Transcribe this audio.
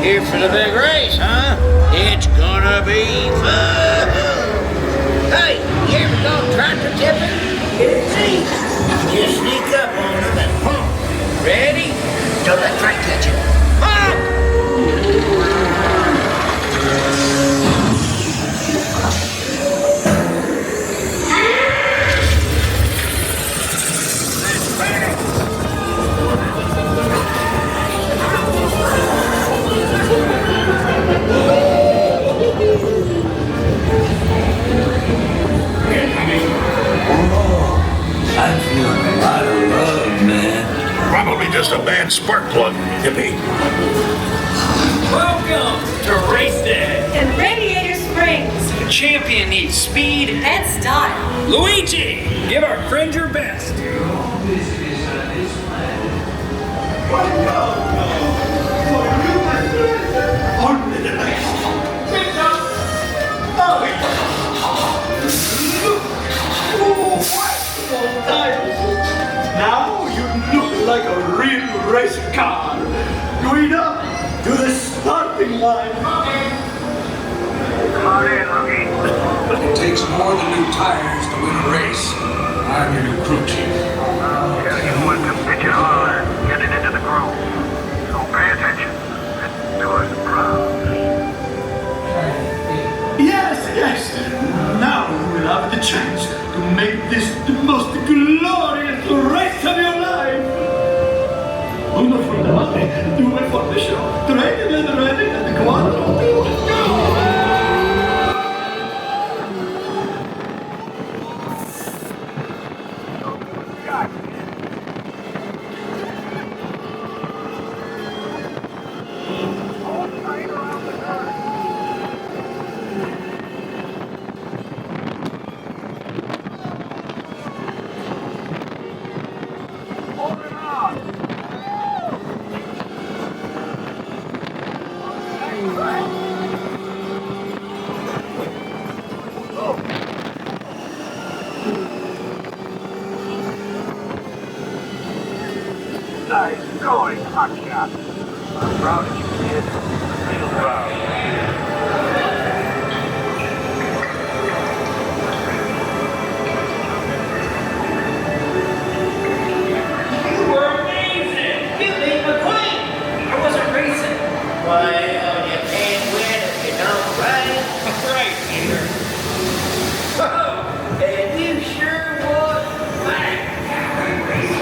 Here for the big race, huh? It's gonna be fun. Hey, you ever go tractor tipping? It's easy. Just sneak up on them and pump. Ready? Don't let Frank catch you. Pump! I'm feeling a lot of love, man. Probably just a bad spark plug, hippie. Welcome to Race Day. And Radiator Springs. The champion needs speed And style. Luigi, give our friend your best. Now you look like a real race car. Going up to the starting line. It takes more than new tires to win a race. I'm your new crew chief. Anyone can pitch it hard, get it into the groove. So pay attention and do us proud. Yes. Now you will have the chance to make this the most glorious race of your life. Uno for the money, due for the show. Ready and the quadro. Go! Nice going, hotshot. I'm proud of you, kid. Real proud. Well, you can't win if you don't ride. Right, Peter.